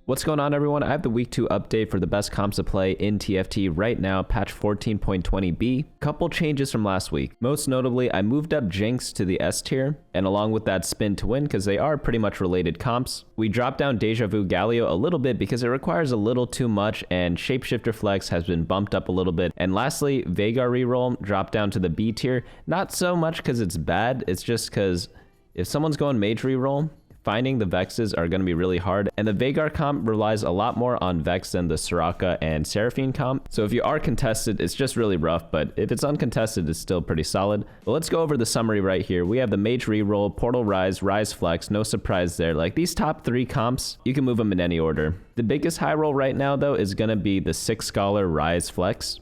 What's going on, everyone? I have the week 2 update for the best comps to play in TFT right now, patch 14.20b. Couple changes from last week. Most notably, I moved up Jinx to the S tier, and along with that spin to win, because they are pretty much related comps. We dropped down Deja Vu Galio a little bit because it requires a little too much, and Shapeshifter Flex has been bumped up a little bit. And lastly, Veigar reroll dropped down to the B tier. Not so much because it's bad, it's just because if someone's going Mage reroll, finding the Vexes are going to be really hard, and the Veigar comp relies a lot more on Vex than the Soraka and Seraphine comp. So if you are contested, it's just really rough, but if it's uncontested, it's still pretty solid. But let's go over the summary right here. We have the Mage reroll, Portal Ryze, Ryze Flex, no surprise there. Like these top 3 comps, you can move them in any order. The biggest high roll right now though is going to be the 6 Scholar Ryze Flex.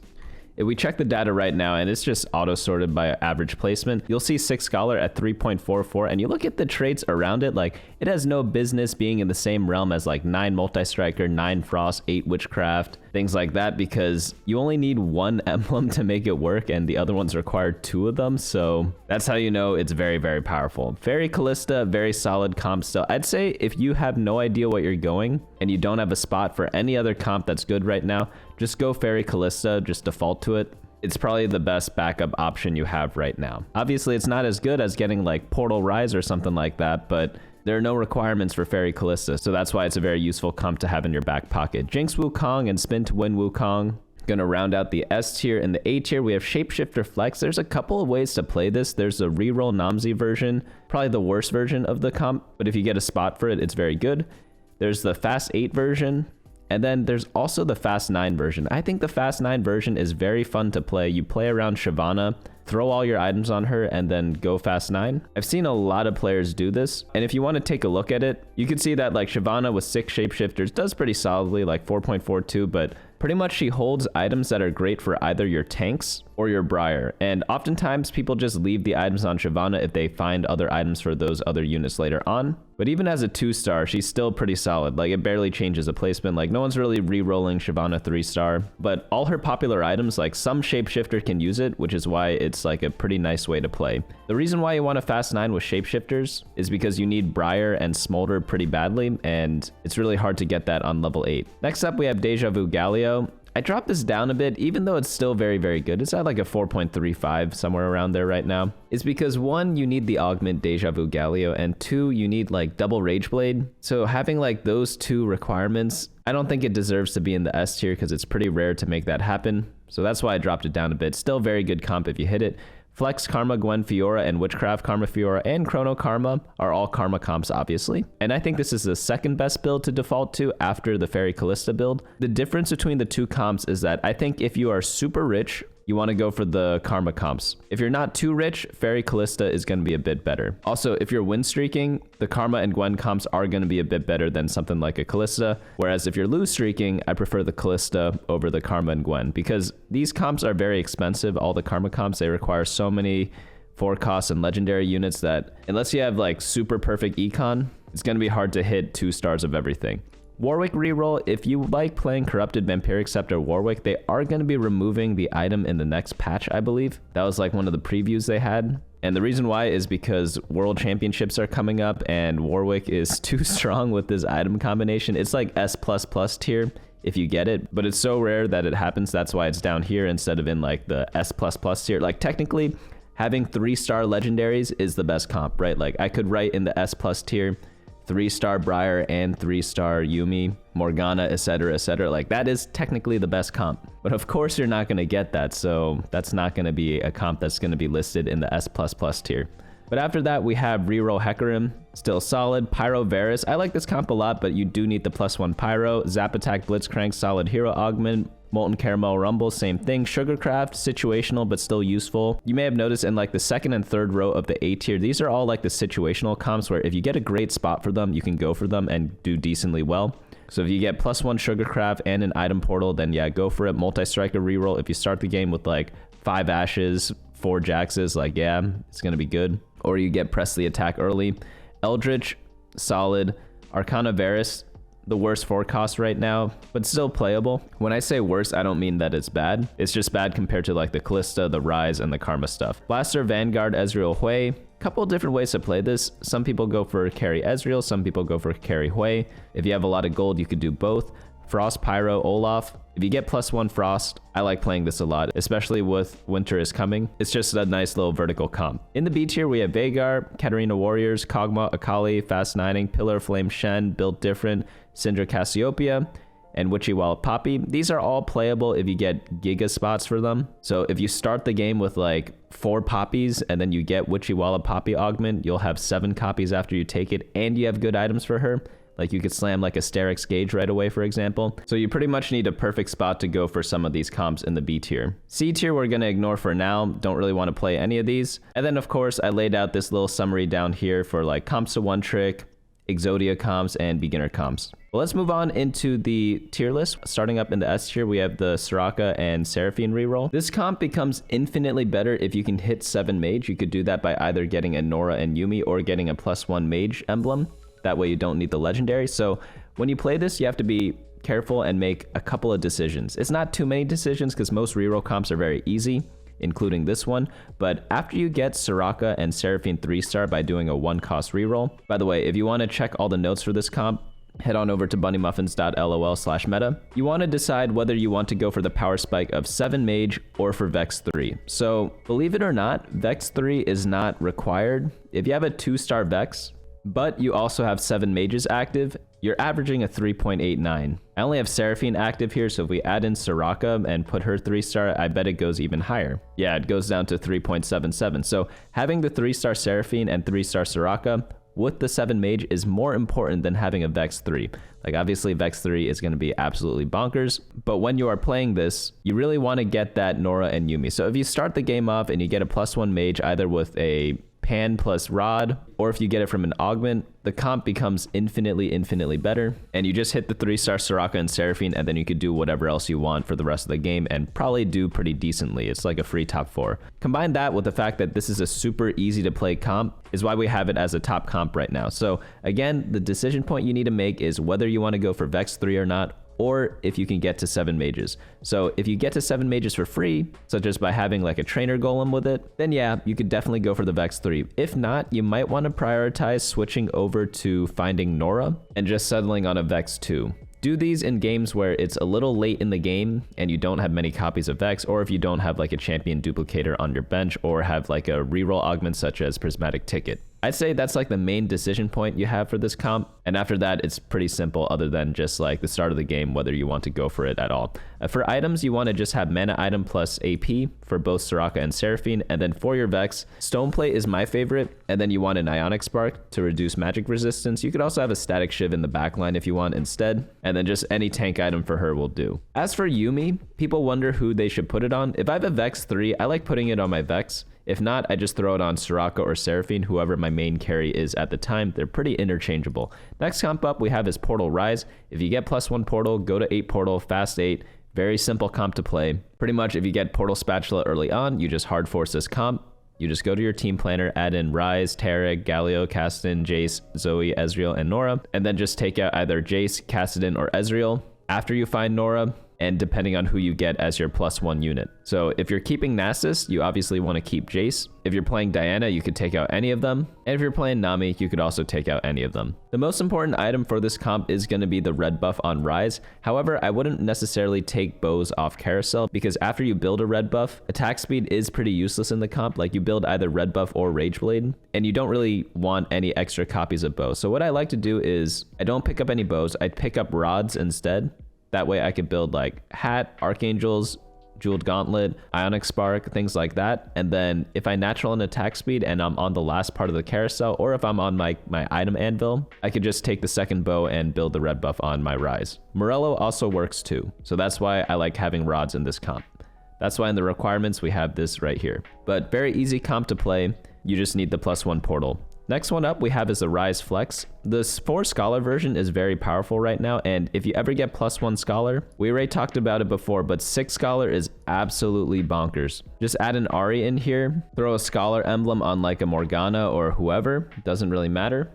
If we check the data right now, and it's just auto-sorted by average placement, you'll see 6 Scholar at 3.44, and you look at the traits around it, like, it has no business being in the same realm as, like, 9 Multistriker, 9 Frost, 8 Witchcraft, things like that, because you only need 1 emblem to make it work, and the other ones require 2 of them, so that's how you know it's very, very powerful. Faerie Kalista, very solid comp still. I'd say if you have no idea what you're going, and you don't have a spot for any other comp that's good right now, just go Faerie Kalista, just default to it. It's probably the best backup option you have right now. Obviously, it's not as good as getting like Portal Ryze or something like that, but there are no requirements for Faerie Kalista, so that's why it's a very useful comp to have in your back pocket. Jinx Wukong and spin to win Wukong. Gonna round out the S tier. In the A tier, we have Shapeshifter Flex. There's a couple of ways to play this. There's a reroll Namzi version, probably the worst version of the comp, but if you get a spot for it, it's very good. There's the Fast 8 version. And then there's also the Fast 9 version. I think the Fast 9 version is very fun to play. You play around Shyvana, throw all your items on her, and then go Fast 9. I've seen a lot of players do this, and if you want to take a look at it, you can see that like Shyvana with 6 Shapeshifters does pretty solidly, like 4.42, but pretty much she holds items that are great for either your tanks or your Briar. And oftentimes people just leave the items on Shyvana if they find other items for those other units later on. But even as a 2-star, she's still pretty solid. Like it barely changes the placement. Like no one's really re-rolling Shyvana 3-star, but all her popular items, like some Shapeshifter can use it, which is why it's like a pretty nice way to play. The reason why you want a Fast 9 with Shapeshifters is because you need Briar and Smolder pretty badly, and it's really hard to get that on level 8. Next up, we have Deja Vu Galio. I dropped this down a bit, even though it's still very, very good. It's at like a 4.35, somewhere around there right now. It's because 1, you need the augment Deja Vu Galio, and 2, you need like double Rage Blade. So having like those 2 requirements, I don't think it deserves to be in the S tier because it's pretty rare to make that happen. So that's why I dropped it down a bit. Still very good comp if you hit it. Flex, Karma, Gwen, Fiora, and Witchcraft, Karma, Fiora, and Chrono Karma are all Karma comps, obviously. And I think this is the second best build to default to after the Faerie Kalista build. The difference between the 2 comps is that I think if you are super rich, you want to go for the Karma comps. If you're not too rich, Faerie Kalista is going to be a bit better. Also, if you're win streaking, the Karma and Gwen comps are going to be a bit better than something like a Kalista. Whereas if you're lose streaking, I prefer the Kalista over the Karma and Gwen because these comps are very expensive. All the Karma comps, they require so many 4 costs and legendary units that unless you have like super perfect econ, it's going to be hard to hit 2 stars of everything. Warwick reroll, if you like playing Corrupted Vampiric Scepter Warwick, they are going to be removing the item in the next patch, I believe. That was like one of the previews they had. And the reason why is because World Championships are coming up and Warwick is too strong with this item combination. It's like S++ tier if you get it, but it's so rare that it happens. That's why it's down here instead of in like the S++ tier. Like technically having 3-star legendaries is the best comp, right? Like I could write in the S+ tier 3-star Briar and 3-star Yuumi, Morgana, etc., etc. Like that is technically the best comp. But of course you're not going to get that, so that's not going to be a comp that's going to be listed in the S++ tier. But after that, we have reroll Hecarim, still solid. Pyro Varus, I like this comp a lot, but you do need the +1 Pyro. Zap Attack Blitzcrank, solid hero augment. Molten Caramel Rumble, same thing. Sugarcraft, situational but still useful. You may have noticed in like the 2nd and 3rd row of the A tier, these are all like the situational comps where if you get a great spot for them, you can go for them and do decently well. So if you get +1 Sugarcraft and an item portal, then yeah, go for it. Multistriker reroll. If you start the game with like 5 Ashes, 4 Jaxes, like yeah, it's gonna be good. Or you get Presley attack early. Eldritch, solid. Arcana Varus, the worst 4 cost right now, but still playable. When I say worst, I don't mean that it's bad. It's just bad compared to like the Kalista, the Ryze, and the Karma stuff. Blaster, Vanguard, Ezreal, Hwei. Couple different ways to play this. Some people go for carry Ezreal, some people go for carry Hwei. If you have a lot of gold, you could do both. Frost, Pyro, Olaf. If you get +1 Frost, I like playing this a lot, especially with Winter is Coming. It's just a nice little vertical comp. In the B tier, we have Veigar, Katarina Warriors, Kogmaw, Akali, Fast Nining, Pillar Flame Shen, Built Different, Syndra Cassiopeia, and Witchy Wallop Poppy. These are all playable if you get Giga spots for them. So if you start the game with like 4 poppies and then you get Witchy Wallop Poppy augment, you'll have 7 copies after you take it, and you have good items for her. Like you could slam like a Sterix Gauge right away, for example. So you pretty much need a perfect spot to go for some of these comps in the B tier. C tier, we're gonna ignore for now. Don't really want to play any of these. And then of course, I laid out this little summary down here for like comps to one trick, Exodia comps, and beginner comps. Well, let's move on into the tier list. Starting up in the S tier, we have the Soraka and Seraphine reroll. This comp becomes infinitely better if you can hit 7 mage. You could do that by either getting a Nora and Yuumi or getting a +1 mage emblem. That way you don't need the legendary. So when you play this, you have to be careful and make a couple of decisions. It's not too many decisions because most reroll comps are very easy, including this one. But after you get Soraka and Seraphine 3-star by doing a 1-cost reroll, by the way, if you want to check all the notes for this comp, head on over to bunnymuffins.lol/meta. You want to decide whether you want to go for the power spike of 7 mage or for Vex 3. So believe it or not, Vex 3 is not required. If you have a 2-star Vex, but you also have 7 mages active, you're averaging a 3.89. I only have Seraphine active here, so if we add in Soraka and put her 3-star, I bet it goes even higher. Yeah, it goes down to 3.77. So having the 3-star Seraphine and 3-star Soraka with the 7 mage is more important than having a Vex 3. Like obviously Vex 3 is going to be absolutely bonkers, but when you are playing this, you really want to get that Nora and Yuumi. So if you start the game off and you get a +1 mage either with a Pan plus Rod, or if you get it from an augment, the comp becomes infinitely better, and you just hit the 3-star Soraka and Seraphine, and then you could do whatever else you want for the rest of the game and probably do pretty decently. It's like a free top 4. Combine that with the fact that this is a super easy to play comp is why we have it as a top comp right now. So again, the decision point you need to make is whether you want to go for Vex 3 or not, or if you can get to 7 mages. So if you get to 7 mages for free, such as by having like a trainer golem with it, then yeah, you could definitely go for the Vex 3. If not, you might want to prioritize switching over to finding Nora and just settling on a Vex 2. Do these in games where it's a little late in the game and you don't have many copies of Vex, or if you don't have like a champion duplicator on your bench or have like a reroll augment such as Prismatic Ticket. I'd say that's like the main decision point you have for this comp. And after that, it's pretty simple other than just like the start of the game, whether you want to go for it at all. For items, you want to just have mana item plus AP for both Soraka and Seraphine. And then for your Vex, Stoneplate is my favorite. And then you want an Ionic Spark to reduce magic resistance. You could also have a Static Shiv in the backline if you want instead. And then just any tank item for her will do. As for Yuumi, people wonder who they should put it on. If I have a Vex 3, I like putting it on my Vex. If not, I just throw it on Soraka or Seraphine, whoever my main carry is at the time. They're pretty interchangeable. Next comp up we have is Portal Ryze. If you get +1 Portal, go to 8 Portal, fast 8. Very simple comp to play. Pretty much if you get Portal Spatula early on, you just hard force this comp. You just go to your team planner, add in Ryze, Tarek, Galio, Kassadin, Jace, Zoe, Ezreal, and Nora, and then just take out either Jace, Kassadin, or Ezreal. After you find Nora, and depending on who you get as your +1 unit. So if you're keeping Nasus, you obviously want to keep Jace. If you're playing Diana, you could take out any of them. And if you're playing Nami, you could also take out any of them. The most important item for this comp is going to be the red buff on Ryze. However, I wouldn't necessarily take bows off Carousel because after you build a red buff, attack speed is pretty useless in the comp. Like you build either red buff or rage blade, and you don't really want any extra copies of bows. So what I like to do is I don't pick up any bows. I pick up rods instead. That way I could build like Hat, Archangels, Jeweled Gauntlet, Ionic Spark, things like that. And then if I natural an attack speed and I'm on the last part of the carousel, or if I'm on my item anvil, I could just take the second bow and build the red buff on my Ryze. Morello also works too. So that's why I like having rods in this comp. That's why in the requirements we have this right here. But very easy comp to play. You just need the +1 portal. Next one up we have is the Ryze Flex. The 4 Scholar version is very powerful right now, and if you ever get +1 Scholar, we already talked about it before, but 6 Scholar is absolutely bonkers. Just add an Ahri in here, throw a Scholar emblem on like a Morgana or whoever, doesn't really matter.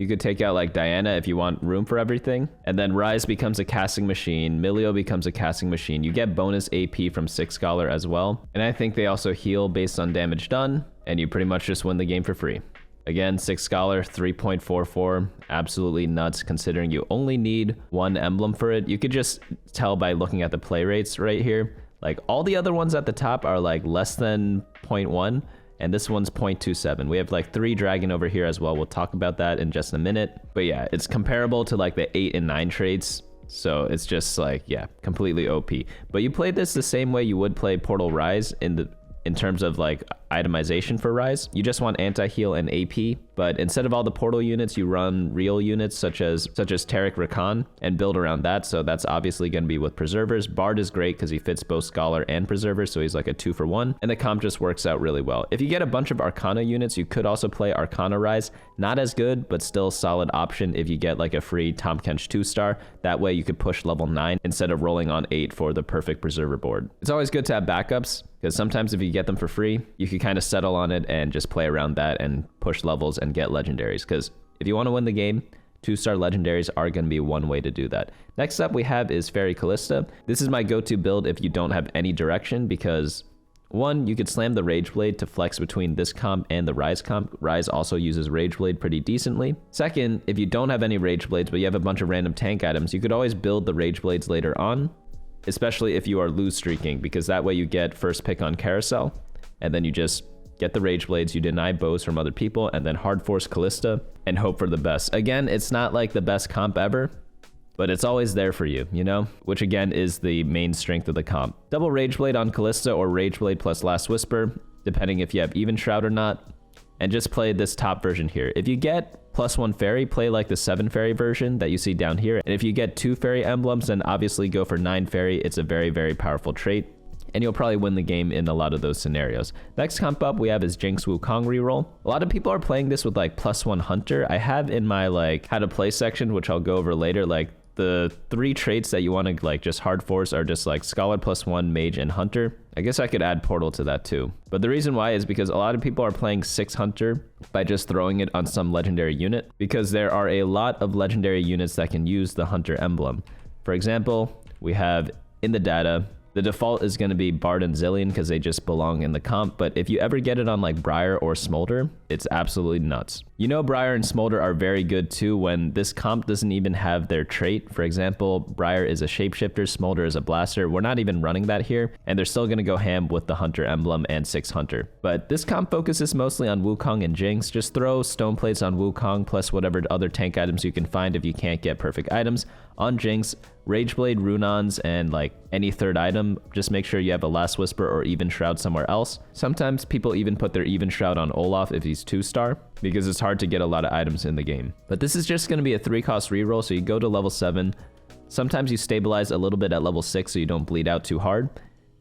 You could take out like Diana if you want room for everything. And then Ryze becomes a casting machine. Milio becomes a casting machine. You get bonus AP from 6 Scholar as well. And I think they also heal based on damage done. And you pretty much just win the game for free. Again, 6 Scholar, 3.44. Absolutely nuts considering you only need 1 emblem for it. You could just tell by looking at the play rates right here. Like all the other ones at the top are like less than 0.1. And this one's 0.27. We have like 3 dragon over here as well. We'll talk about that in just a minute. But yeah, it's comparable to like the 8 and 9 traits. So it's just like, yeah, completely OP. But you play this the same way you would play Portal Ryze in terms of like itemization for Ryze. You just want anti-heal and AP, but instead of all the portal units, you run real units such as Taric Rakan and build around that. So that's obviously going to be with preservers. Bard is great because he fits both Scholar and Preserver, so he's like a 2-for-1, and the comp just works out really well. If you get a bunch of Arcana units, you could also play Arcana Ryze. Not as good, but still a solid option if you get like a free Tahm Kench 2-star. That way you could push level 9 instead of rolling on 8 for the perfect preserver board. It's always good to have backups, because sometimes if you get them for free, you can kind of settle on it and just play around that and push levels and get legendaries. Because if you want to win the game, 2-star legendaries are going to be one way to do that. Next up we have is Faerie Kalista. This is my go-to build if you don't have any direction, because 1, you could slam the Rage Blade to flex between this comp and the Ryze comp. Ryze also uses Rage Blade pretty decently. Second, if you don't have any Rage Blades but you have a bunch of random tank items, you could always build the Rage Blades later on, especially if you are lose streaking, because that way you get first pick on Carousel, and then you just get the Rage Blades, you deny bows from other people, and then hard force Kalista and hope for the best. Again, it's not like the best comp ever, but it's always there for you, you know? Which again is the main strength of the comp. Double Rage Blade on Kalista or Rage Blade plus Last Whisper, depending if you have Even Shroud or not, and just play this top version here. If you get +1 fairy, play like the 7 fairy version that you see down here. And if you get 2 fairy emblems, then obviously go for 9 fairy. It's a very, very powerful trait, and you'll probably win the game in a lot of those scenarios. Next comp up we have is Jinx Wukong reroll. A lot of people are playing this with like +1 hunter. I have in my like how to play section, which I'll go over later, like the 3 traits that you want to like just hard force are just like Scholar +1, Mage, and Hunter. I guess I could add Portal to that too. But the reason why is because a lot of people are playing 6 Hunter by just throwing it on some legendary unit, because there are a lot of legendary units that can use the Hunter emblem. For example, we have in the data, the default is going to be Bard and Zillion because they just belong in the comp, but if you ever get it on like Briar or Smolder, it's absolutely nuts. You know, Briar and Smolder are very good too when this comp doesn't even have their trait. For example, Briar is a shapeshifter, Smolder is a blaster. We're not even running that here, and they're still going to go ham with the Hunter emblem and 6 Hunter. But this comp focuses mostly on Wukong and Jinx. Just throw stone plates on Wukong plus whatever other tank items you can find if you can't get perfect items. On Jinx, Rageblade, Runons, and like any third item, just make sure you have a Last Whisper or Even Shroud somewhere else. Sometimes people even put their Even Shroud on Olaf if he's 2-star, because it's hard to get a lot of items in the game. But this is just going to be a 3-cost reroll, so you go to level 7. Sometimes you stabilize a little bit at level 6 so you don't bleed out too hard,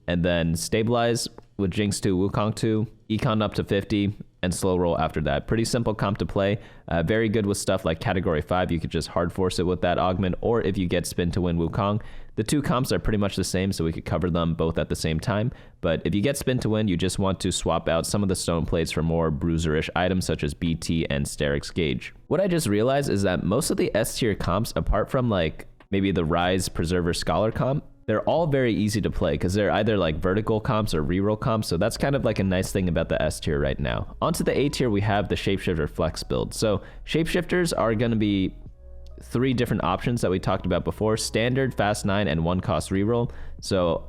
and then stabilize with Jinx 2, Wukong 2, Econ up to 50, and slow roll after that. Pretty simple comp to play. Very good with stuff like Category 5. You could just hard force it with that augment, or if you get spin to win Wukong. The 2 comps are pretty much the same, so we could cover them both at the same time. But if you get spin to win, you just want to swap out some of the stone plates for more bruiserish items such as BT and Sterix Gauge. What I just realized is that most of the S tier comps, apart from like maybe the Ryze Preserver Scholar comp, they're all very easy to play because they're either like vertical comps or reroll comps, so that's kind of like a nice thing about the S tier right now. Onto the A tier, we have the Shapeshifter Flex build. So Shapeshifters are going to be 3 different options that we talked about before: standard, fast 9, and 1-cost reroll. So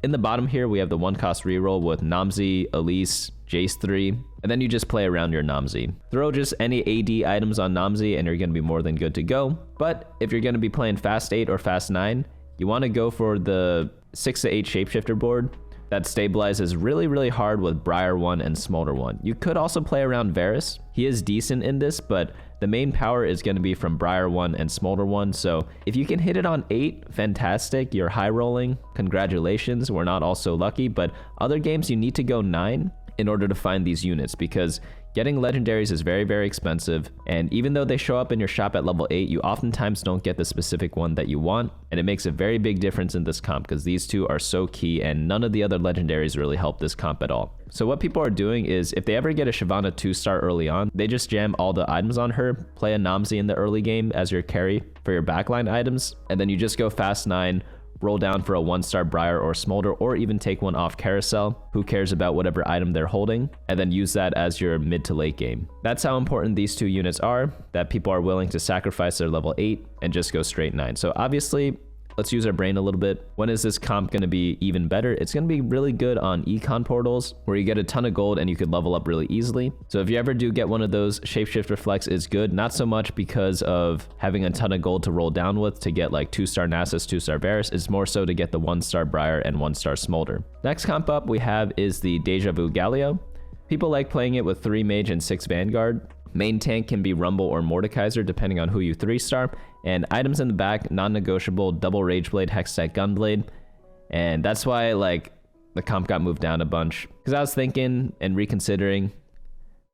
in the bottom here, we have the 1-cost reroll with Namzi, Elise, Jace 3, and then you just play around your Namzi. Throw just any AD items on Namzi and you're going to be more than good to go. But if you're going to be playing fast 8 or fast 9, you want to go for the 6 to 8 Shapeshifter board that stabilizes really, really hard with Briar 1 and Smolder 1. You could also play around Varus. He is decent in this, but the main power is going to be from Briar 1 and Smolder 1. So if you can hit it on 8, fantastic. You're high rolling. Congratulations. We're not all so lucky, but other games you need to go 9 in order to find these units, because Getting legendaries is very, very expensive, and even though they show up in your shop at level 8, you oftentimes don't get the specific one that you want, and it makes a very big difference in this comp because these two are so key and none of the other legendaries really help this comp at all. So what people are doing is if they ever get a Shyvana 2-star early on, they just jam all the items on her, play a Namzi in the early game as your carry for your backline items, and then you just go fast 9, roll down for a 1-star Briar or Smolder, or even take one off Carousel. Who cares about whatever item they're holding? And then use that as your mid to late game. That's how important these two units are, that people are willing to sacrifice their level 8 and just go straight 9. So obviously, let's use our brain a little bit. When is this comp going to be even better? It's going to be really good on econ portals where you get a ton of gold and you could level up really easily. So if you ever do get one of those, Shapeshifter Flex is good. Not so much because of having a ton of gold to roll down with to get like 2-star Nasus, 2-star Varus. It's more so to get the 1-star Briar and 1-star Smolder. Next comp up we have is the Deja Vu Galio. People like playing it with 3 Mage and 6 Vanguard. Main tank can be Rumble or Mordekaiser depending on who you 3-star, and items in the back, non-negotiable, double Rageblade, Hextech Gunblade, and that's why like the comp got moved down a bunch. Because I was thinking and reconsidering,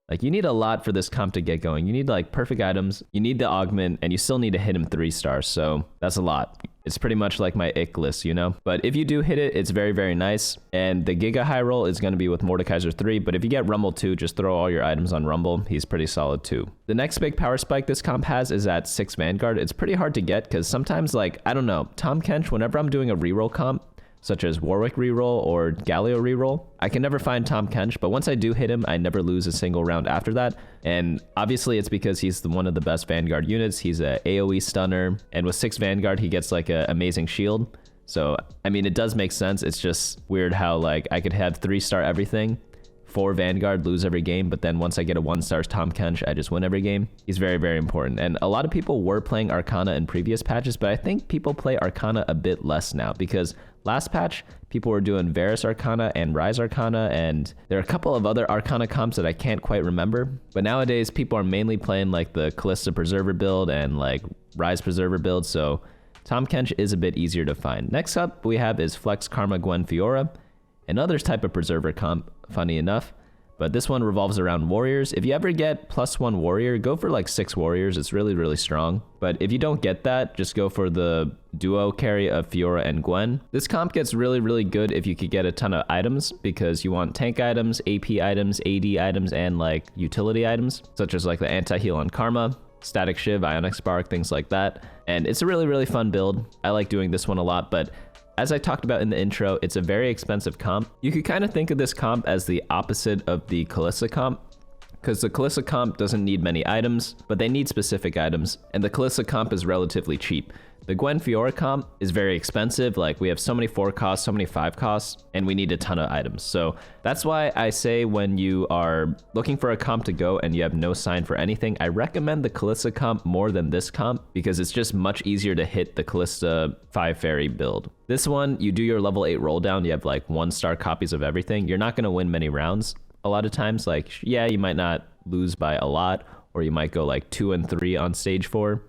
like you need a lot for this comp to get going. You need like perfect items, you need the augment, and you still need to hit him 3 stars, so that's a lot. It's pretty much like my ick list, you know? But if you do hit it, it's very, very nice. And the Giga high roll is going to be with Mordekaiser 3, but if you get Rumble 2, just throw all your items on Rumble. He's pretty solid too. The next big power spike this comp has is at 6 Vanguard. It's pretty hard to get because sometimes, like, I don't know, Tahm Kench, whenever I'm doing a reroll comp, such as Warwick reroll or Galio reroll, I can never find Tahm Kench, but once I do hit him, I never lose a single round after that. And obviously it's because he's one of the best Vanguard units. He's a AoE stunner, and with 6 Vanguard, he gets like an amazing shield. So, I mean, it does make sense. It's just weird how like I could have 3-star everything, 4 Vanguard, lose every game, but then once I get a 1-star Tahm Kench, I just win every game. He's very, very important. And a lot of people were playing Arcana in previous patches, but I think people play Arcana a bit less now because last patch, people were doing Varus Arcana and Ryze Arcana, and there are a couple of other Arcana comps that I can't quite remember. But nowadays, people are mainly playing like the Kalista Preserver build and like Ryze Preserver build, so Tahm Kench is a bit easier to find. Next up, we have is Flex Karma Gwen Fiora, another type of Preserver comp, funny enough. But this one revolves around warriors. If you ever get +1 warrior, go for like 6 warriors. It's really, really strong. But if you don't get that, just go for the duo carry of Fiora and Gwen. This comp gets really, really good if you could get a ton of items because you want tank items, AP items, AD items, and like utility items, such as like the anti-heal on Karma, Static Shiv, Ionic Spark, things like that. And it's a really, really fun build. I like doing this one a lot, but as I talked about in the intro, it's a very expensive comp. You could kind of think of this comp as the opposite of the Kalista comp, because the Kalista comp doesn't need many items, but they need specific items, and the Kalista comp is relatively cheap. The Gwen Fiora comp is very expensive, like we have so many 4 costs, so many 5 costs, and we need a ton of items. So that's why I say when you are looking for a comp to go and you have no sign for anything, I recommend the Kalista comp more than this comp because it's just much easier to hit the Kalista 5 Faerie build. This one, you do your level 8 roll down, you have like 1-star copies of everything. You're not going to win many rounds a lot of times. Like, yeah, you might not lose by a lot, or you might go like 2 and 3 on stage 4.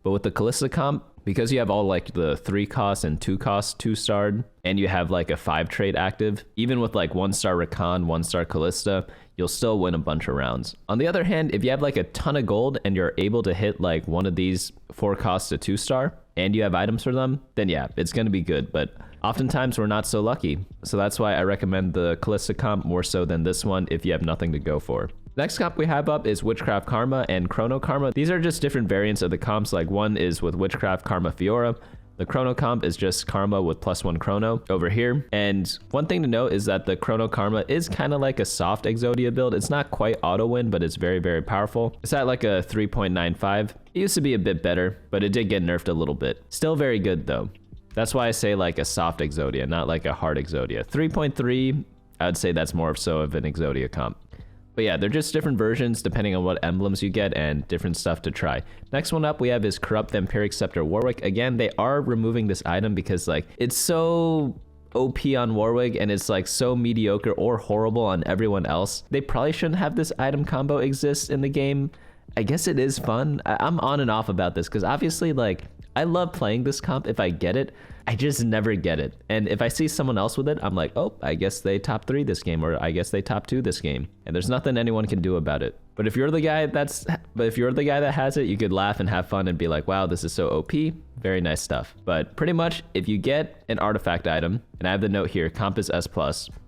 But with the Kalista comp, because you have all like the 3 costs and 2 costs 2-starred, and you have like a 5 trait active, even with like 1-star Rakan, 1-star Kalista, you'll still win a bunch of rounds. On the other hand, if you have like a ton of gold and you're able to hit like one of these 4 costs to 2-star, and you have items for them, then yeah, it's going to be good. But oftentimes we're not so lucky. So that's why I recommend the Kalista comp more so than this one if you have nothing to go for. Next comp we have up is Witchcraft Karma and Chrono Karma. These are just different variants of the comps. Like one is with Witchcraft Karma Fiora. The Chrono comp is just Karma with +1 Chrono over here. And one thing to note is that the Chrono Karma is kind of like a soft Exodia build. It's not quite auto win, but it's very, very powerful. It's at like a 3.95. It used to be a bit better, but it did get nerfed a little bit. Still very good though. That's why I say like a soft Exodia, not like a hard Exodia. 3.3, I would say that's more so of an Exodia comp. But yeah, they're just different versions depending on what emblems you get and different stuff to try. Next one up we have is Corrupt Vampiric Scepter Warwick. Again, they are removing this item because like it's so OP on Warwick and it's like so mediocre or horrible on everyone else. They probably shouldn't have this item combo exist in the game. I guess it is fun. I'm on and off about this because obviously like I love playing this comp if I get it. I just never get it. And if I see someone else with it, I'm like, oh, I guess they top 3 this game, or I guess they top 2 this game. And there's nothing anyone can do about it. But if you're the guy that has it, you could laugh and have fun and be like, wow, this is so OP. Very nice stuff. But pretty much if you get an artifact item, and I have the note here, comp is S+,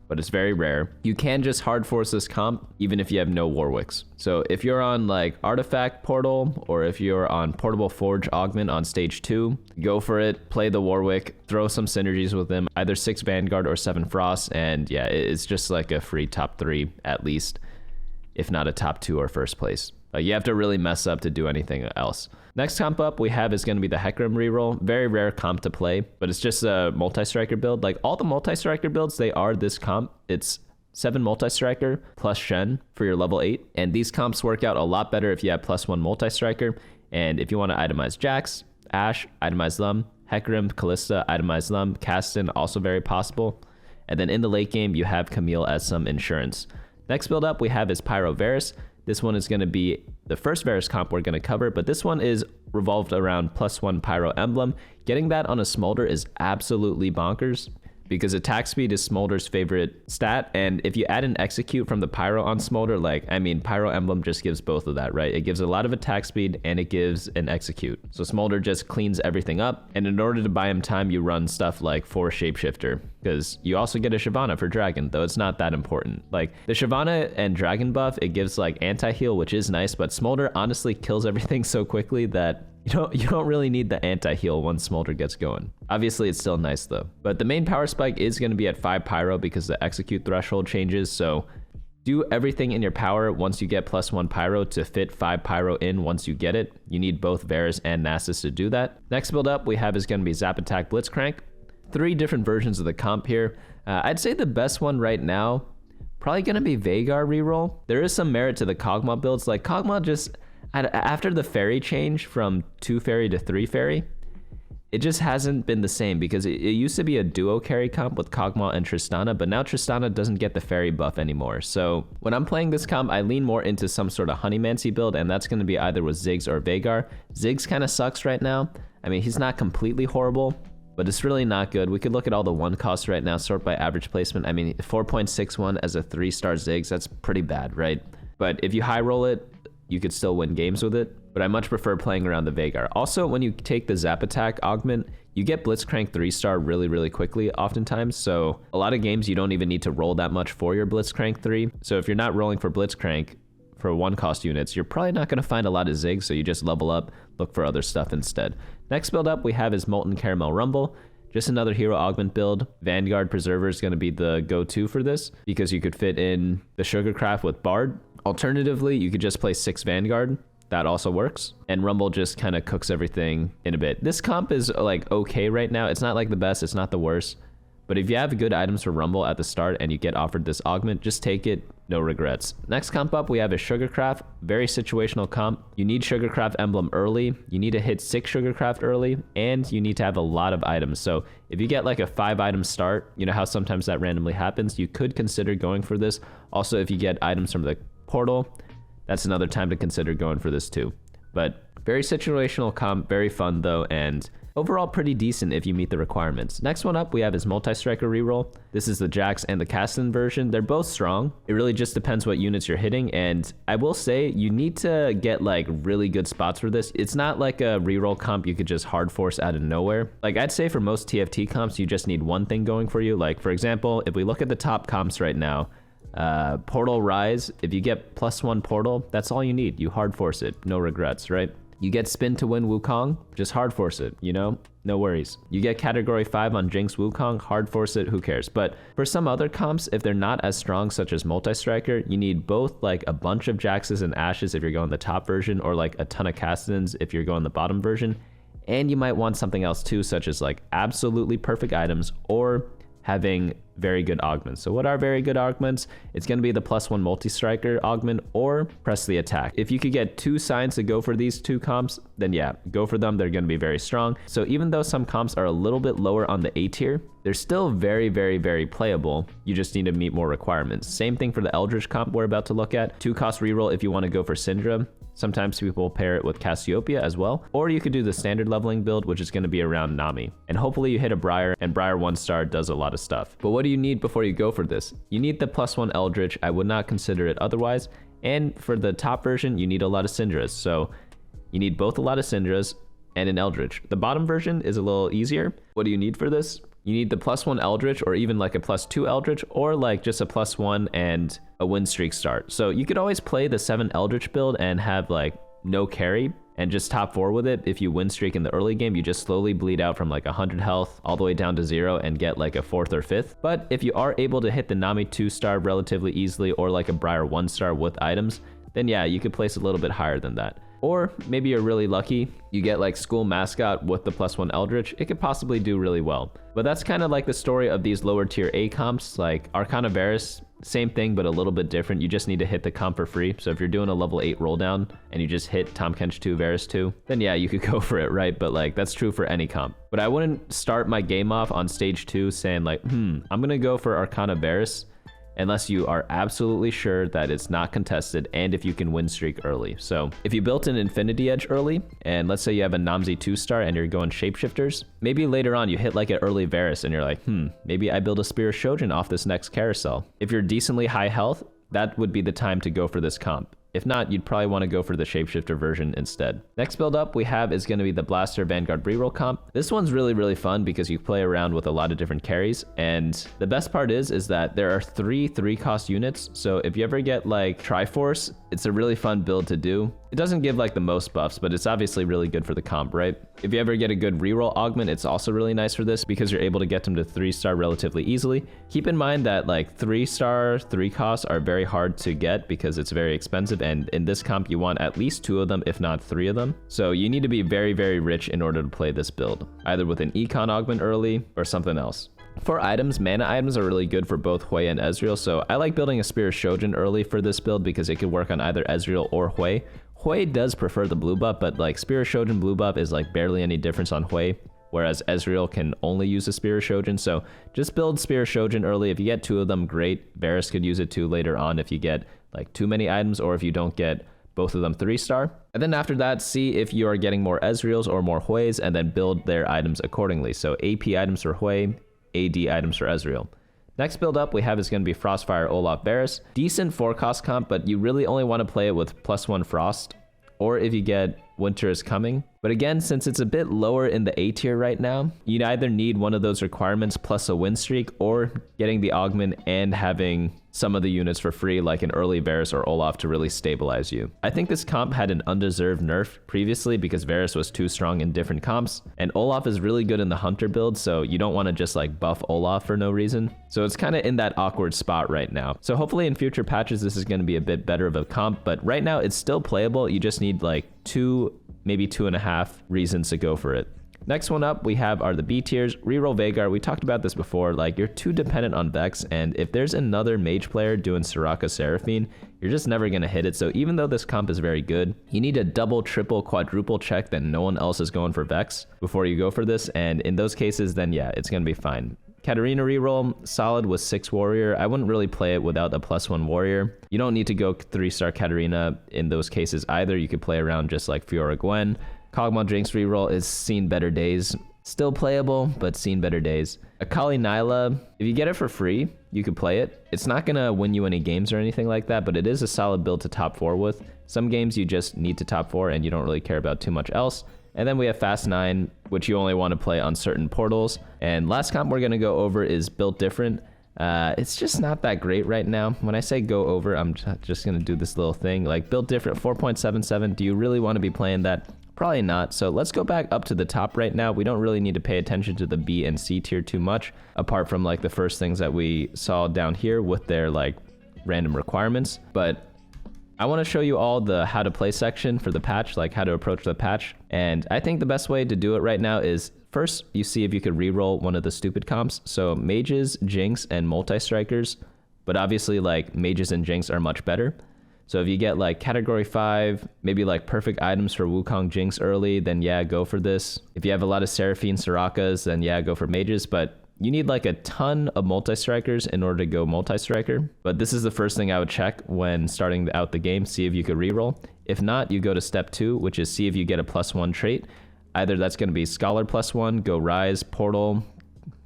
but it's very rare, you can just hard force this comp even if you have no Warwicks. So if you're on like Artifact Portal, or if you're on Portable Forge Augment on stage 2, go for it, play the Warwick, throw some synergies with them, either 6 Vanguard or 7 Frost, and yeah, it's just like a free top 3 at least, if not a top 2 or first place. You have to really mess up to do anything else. Next comp up we have is going to be the Hecarim reroll. Very rare comp to play, but it's just a multi-striker build. Like all the multi-striker builds, they are this comp. It's 7 multi-striker plus Shen for your level 8. And these comps work out a lot better if you have +1 multi-striker. And if you want to itemize Jax, Ashe, itemize them. Hecarim, Kalista, itemize them. Caston, also very possible. And then in the late game, you have Camille as some insurance. Next build up we have is Pyro Varus. This one is going to be the first Varus comp we're going to cover, but this one is revolved around +1 Pyro emblem. Getting that on a Smolder is absolutely bonkers because attack speed is Smolder's favorite stat, and if you add an execute from the Pyro on Smolder, like, I mean, Pyro emblem just gives both of that, right? It gives a lot of attack speed and it gives an execute. So Smolder just cleans everything up, and in order to buy him time, you run stuff like 4 Shapeshifter, because you also get a Shyvana for Dragon, though it's not that important. Like, the Shyvana and Dragon buff, it gives like anti-heal, which is nice, but Smolder honestly kills everything so quickly that you don't really need the anti-heal once Smolder gets going. Obviously, it's still nice though. But the main power spike is going to be at 5 Pyro because the execute threshold changes, so do everything in your power once you get +1 Pyro to fit 5 Pyro in once you get it. You need both Varus and Nasus to do that. Next build up we have is going to be Zap Attack Blitzcrank. 3 different versions of the comp here. I'd say the best one right now, probably going to be Veigar reroll. There is some merit to the Kogmaw builds. Like Kogmaw just, after the Faerie change from 2 Faerie to 3 Faerie, it just hasn't been the same because it used to be a duo carry comp with Kogmaw and Tristana, but now Tristana doesn't get the Faerie buff anymore. So when I'm playing this comp, I lean more into some sort of Honeymancy build, and that's going to be either with Ziggs or Veigar. Ziggs kind of sucks right now. I mean, he's not completely horrible, but it's really not good. We could look at all the 1 costs right now, sort by average placement. I mean, 4.61 as a 3-star Ziggs, that's pretty bad, right? But if you high roll it, you could still win games with it, but I much prefer playing around the Veigar. Also, when you take the Zap Attack augment, you get Blitzcrank 3-star really, really quickly oftentimes, so a lot of games you don't even need to roll that much for your Blitzcrank 3. So if you're not rolling for Blitzcrank for 1-cost units, you're probably not going to find a lot of Ziggs, so you just level up, look for other stuff instead. Next build up we have is Molten Caramel Rumble. Just another hero augment build. Vanguard Preserver is going to be the go-to for this because you could fit in the Sugarcraft with Bard. Alternatively, you could just play 6 Vanguard. That also works. And Rumble just kind of cooks everything in a bit. This comp is like okay right now. It's not like the best, it's not the worst. But if you have good items for Rumble at the start and you get offered this augment, just take it, no regrets. Next comp up, we have a Sugarcraft. Very situational comp. You need Sugarcraft emblem early. You need to hit 6 Sugarcraft early, and you need to have a lot of items. So if you get like a 5-item start, you know how sometimes that randomly happens, you could consider going for this. Also, if you get items from the portal, that's another time to consider going for this too. But very situational comp, very fun though, and overall pretty decent if you meet the requirements. Next one up we have is Multistriker reroll. This is the Jax and the Caston version. They're both strong. It really just depends what units you're hitting, and I will say you need to get like really good spots for this. It's not like a reroll comp you could just hard force out of nowhere. Like I'd say for most TFT comps you just need one thing going for you. Like for example, if we look at the top comps right now, Portal Ryze, if you get +1 Portal, that's all you need. You hard force it, no regrets, right? You get spin to win Wukong, just hard force it, you know, no worries. You get category 5 on Jinx Wukong, hard force it, who cares? But for some other comps, if they're not as strong, such as Multistriker, you need both like a bunch of Jaxes and Ashes if you're going the top version, or like a ton of Castons if you're going the bottom version. And you might want something else too, such as like absolutely perfect items or having very good augments. So what are very good augments? It's going to be the +1 Multistriker augment or press the attack. If you could get 2 signs to go for these 2 comps, then yeah, go for them. They're going to be very strong. So even though some comps are a little bit lower on the A tier, they're still very, very, very playable. You just need to meet more requirements. Same thing for the Eldritch comp we're about to look at. 2-cost reroll if you want to go for Syndra. Sometimes people pair it with Cassiopeia as well, or you could do the standard leveling build, which is going to be around Nami. And hopefully you hit a Briar, and Briar 1-star does a lot of stuff. But what do you need before you go for this? You need the +1 Eldritch. I would not consider it otherwise. And for the top version, you need a lot of Syndras. So you need both a lot of Syndras and an Eldritch. The bottom version is a little easier. What do you need for this? You need the +1 Eldritch, or even like a +2 Eldritch, or like just a +1 and a win streak start. So you could always play the 7 Eldritch build and have like no carry and just top 4 with it. If you win streak in the early game, you just slowly bleed out from like 100 health all the way down to 0 and get like a 4th or 5th. But if you are able to hit the Nami 2-star relatively easily, or like a Briar 1-star with items, then yeah, you could place a little bit higher than that. Or maybe you're really lucky, you get like School Mascot with the +1 Eldritch, it could possibly do really well. But that's kind of like the story of these lower tier A comps, like Arcana Varus, same thing but a little bit different. You just need to hit the comp for free. So if you're doing a level 8 roll down and you just hit Tahm Kench 2, Varus 2, then yeah, you could go for it, right? But like that's true for any comp. But I wouldn't start my game off on stage 2 saying like, I'm gonna go for Arcana Varus, unless you are absolutely sure that it's not contested and if you can win streak early. So if you built an Infinity Edge early, and let's say you have a Namzi 2-star and you're going Shapeshifters, maybe later on you hit like an early Varus and you're like, maybe I build a Spear of Shojin off this next Carousel. If you're decently high health, that would be the time to go for this comp. If not, you'd probably want to go for the Shapeshifter version instead. Next build up we have is going to be the Blaster Vanguard Reroll comp. This one's really fun because you play around with a lot of different carries, and the best part is that there are 3 3-cost units, so if you ever get like Triforce, it's a really fun build to do. It doesn't give like the most buffs, but it's obviously really good for the comp, right? If you ever get a good reroll augment, it's also really nice for this because you're able to get them to 3-star relatively easily. Keep in mind that like 3-star 3 costs are very hard to get because it's very expensive, and in this comp you want at least 2 of them, if not 3 of them. So you need to be very rich in order to play this build, either with an econ augment early or something else. For items, mana items are really good for both Hwei and Ezreal, so I like building a Spear of Shojin early for this build because it could work on either Ezreal or Hwei. Hwei does prefer the blue buff, but like Spear of Shojin blue buff is like barely any difference on Hwei, whereas Ezreal can only use a Spear of Shojin. So just build Spear of Shojin early. If you get 2 of them, great. Varus could use it too later on if you get like too many items, or if you don't get both of them 3-star. And then after that, see if you are getting more Ezreals or more Hweis, and then build their items accordingly. So AP items for Hwei, AD items for Ezreal. Next build up we have is going to be Frostfire Olaf Varus. Decent 4-cost comp, but you really only want to play it with +1 Frost, or if you get Winter is Coming. But again, since it's a bit lower in the A tier right now, you either need one of those requirements plus a win streak, or getting the augment and having some of the units for free like an early Varus or Olaf to really stabilize you. I think this comp had an undeserved nerf previously because Varus was too strong in different comps, and Olaf is really good in the Hunter build, so you don't want to just like buff Olaf for no reason. So it's kind of in that awkward spot right now. So hopefully in future patches this is going to be a bit better of a comp, but right now it's still playable. You just need like 2, maybe 2.5 reasons to go for it. Next one up we have are the B tiers. Reroll Veigar. We talked about this before, like you're too dependent on Vex, and if there's another mage player doing Soraka Seraphine, you're just never going to hit it. So even though this comp is very good, you need a double, triple, quadruple check that no one else is going for Vex before you go for this, and in those cases then yeah, it's going to be fine. Katarina reroll, solid with 6 warrior. I wouldn't really play it without a +1 warrior. You don't need to go 3-star Katarina in those cases either. You could play around just like Fiora Gwen. Kogmaw Jinx reroll is seen better days. Still playable, but seen better days. Akali Nyla, if you get it for free, you could play it. It's not gonna win you any games or anything like that, but it is a solid build to top 4 with. Some games you just need to top 4 and you don't really care about too much else. And then we have Fast 9, which you only want to play on certain portals. And last comp we're gonna go over is Built Different. It's just not that great right now. When I say go over, I'm just gonna do this little thing. Like Built Different 4.77, do you really want to be playing that? Probably not. So let's go back up to the top right now. We don't really need to pay attention to the B and C tier too much, apart from like the first things that we saw down here with their like random requirements. But I want to show you all the how to play section for the patch, like how to approach the patch. And I think the best way to do it right now is first you see if you could reroll one of the stupid comps. So mages, Jinx, and multi-strikers, but obviously like mages and Jinx are much better. So if you get like category 5, maybe like perfect items for Wukong Jinx early, then yeah, go for this. If you have a lot of Seraphine Sorakas, then yeah, go for mages. But you need like a ton of multi-strikers in order to go multi-striker. But this is the first thing I would check when starting out the game, see if you could reroll. If not, you go to step 2, which is see if you get a +1 trait. Either that's going to be Scholar +1, go Ryze, Portal,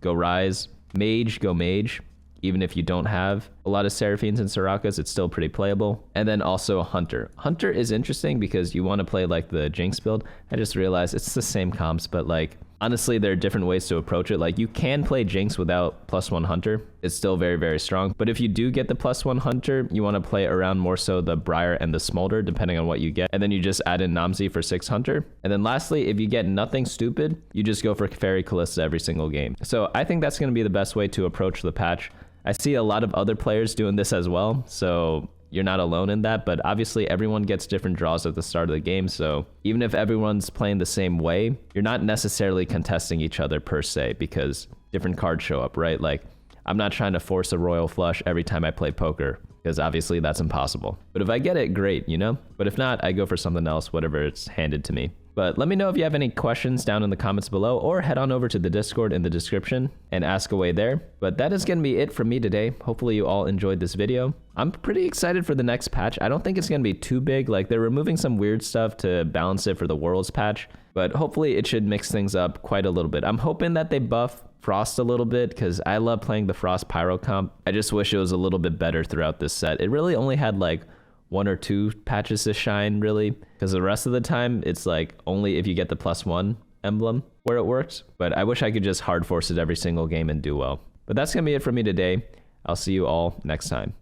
go Ryze, Mage, go Mage. Even if you don't have a lot of Seraphines and Sorakas, it's still pretty playable. And then also Hunter. Hunter is interesting because you want to play like the Jinx build. I just realized it's the same comps, but like honestly, there are different ways to approach it. Like you can play Jinx without +1 Hunter. It's still very, very strong. But if you do get the +1 Hunter, you want to play around more so the Briar and the Smolder, depending on what you get. And then you just add in Namzi for 6 Hunter. And then lastly, if you get nothing stupid, you just go for Faerie Kalista every single game. So I think that's going to be the best way to approach the patch. I see a lot of other players doing this as well, so you're not alone in that, but obviously everyone gets different draws at the start of the game, so even if everyone's playing the same way, you're not necessarily contesting each other per se, because different cards show up, right? Like, I'm not trying to force a royal flush every time I play poker, because obviously that's impossible. But if I get it, great, you know? But if not, I go for something else, whatever it's handed to me. But let me know if you have any questions down in the comments below, or head on over to the Discord in the description and ask away there. But that is going to be it from me today. Hopefully you all enjoyed this video. I'm pretty excited for the next patch. I don't think it's going to be too big. Like, they're removing some weird stuff to balance it for the Worlds patch, but hopefully it should mix things up quite a little bit. I'm hoping that they buff Frost a little bit, because I love playing the Frost Pyro comp. I just wish it was a little bit better throughout this set. It really only had like 1 or 2 patches to shine, really, because the rest of the time it's like only if you get the +1 emblem where it works. But I wish I could just hard force it every single game and do well. But that's gonna be it for me today. I'll see you all next time.